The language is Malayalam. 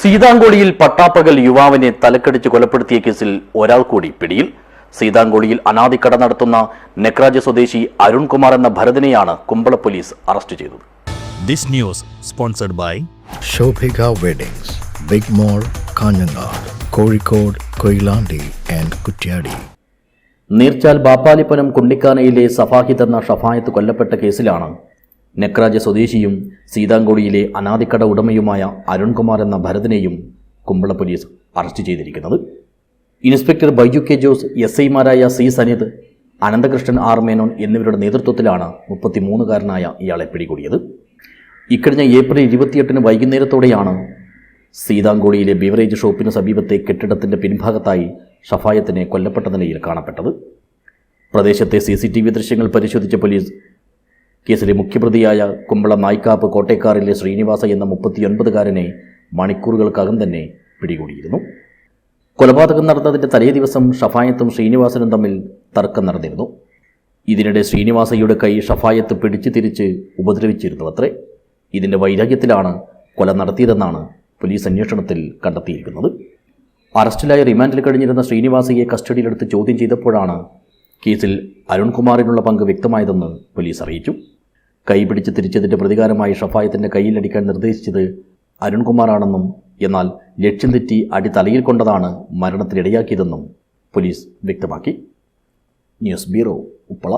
സീതാങ്കോളിയിൽ പട്ടാപ്പകൽ യുവാവിനെ തലക്കടിച്ച് കൊലപ്പെടുത്തിയ കേസിൽ ഒരാൾ കൂടി പിടിയിൽ. സീതാങ്കോളിയിൽ അനാദിക്കട നടത്തുന്ന നെക്രാജ് സ്വദേശി അരുൺകുമാർ എന്ന ഭരതനെയാണ് കുമ്പള പോലീസ് അറസ്റ്റ് ചെയ്തത്. This news sponsored by Shobhika Weddings, Big Mall, Kanyanad, Kozhikode, Koilandi and Kutyadi. നീർച്ചാൽ ബാപ്പാലിപ്പനം കുണ്ടിക്കാനയിലെ സഫാഹിദ് എന്ന ഷഫായത്ത് കൊല്ലപ്പെട്ട കേസിലാണ് നെക്രാജ് സ്വദേശിയും സീതാങ്കോളിയിലെ അനാദിക്കട ഉടമയുമായ അരുൺകുമാർ എന്ന ഭരതനെയും കുമ്പള പോലീസ് അറസ്റ്റ് ചെയ്തിരിക്കുന്നത്. ഇൻസ്പെക്ടർ ബൈജു കെ ജോസ്, SI-മാരായ സി സനിത്, അനന്തകൃഷ്ണൻ ആർ മേനോൻ എന്നിവരുടെ നേതൃത്വത്തിലാണ് 33-കാരനായ ഇയാളെ പിടികൂടിയത്. ഇക്കഴിഞ്ഞ ഏപ്രിൽ 28 വൈകുന്നേരത്തോടെയാണ് സീതാങ്കോളിയിലെ ബീവറേജ് ഷോപ്പിന് സമീപത്തെ കെട്ടിടത്തിൻ്റെ പിൻഭാഗത്തായി ഷഫായത്തിനെ കൊല്ലപ്പെട്ട നിലയിൽ കാണപ്പെട്ടത്. പ്രദേശത്തെ CCTV ദൃശ്യങ്ങൾ പരിശോധിച്ച പോലീസ് കേസിലെ മുഖ്യപ്രതിയായ കുമ്പള നായ്ക്കാപ്പ് കോട്ടേക്കാറിലെ ശ്രീനിവാസ എന്ന 39-കാരനെ മണിക്കൂറുകൾക്കകം തന്നെ പിടികൂടിയിരുന്നു. കൊലപാതകം നടന്നതിൻ്റെ തലേ ദിവസം ഷഫായത്തും ശ്രീനിവാസനും തമ്മിൽ തർക്കം നടന്നിരുന്നു. ഇതിനിടെ ശ്രീനിവാസയുടെ കൈ ഷഫായത്ത് പിടിച്ചു തിരിച്ച് ഉപദ്രവിച്ചിരുന്നു അത്രേ. ഇതിൻ്റെ വൈരാഗ്യത്തിലാണ് കൊല നടത്തിയതെന്നാണ് പോലീസ് അന്വേഷണത്തിൽ കണ്ടെത്തിയിരിക്കുന്നത്. അറസ്റ്റിലായി റിമാൻഡിൽ കഴിഞ്ഞിരുന്ന ശ്രീനിവാസയെ കസ്റ്റഡിയിലെടുത്ത് ചോദ്യം ചെയ്തപ്പോഴാണ് കേസിൽ അരുൺകുമാറിനുള്ള പങ്ക് വ്യക്തമായതെന്ന് പോലീസ് അറിയിച്ചു. കൈ പിടിച്ച് തിരിച്ചതിൻ്റെ പ്രതികാരമായി ഷഫായത്തിൻ്റെ കയ്യിലടിക്കാൻ നിർദ്ദേശിച്ചത് അരുൺകുമാറാണെന്നും എന്നാൽ ലക്ഷ്യം തെറ്റി അടി തലയിൽ കൊണ്ടതാണ് മരണത്തിനിടയാക്കിയതെന്നും പോലീസ് വ്യക്തമാക്കി. News bureau, Uppala.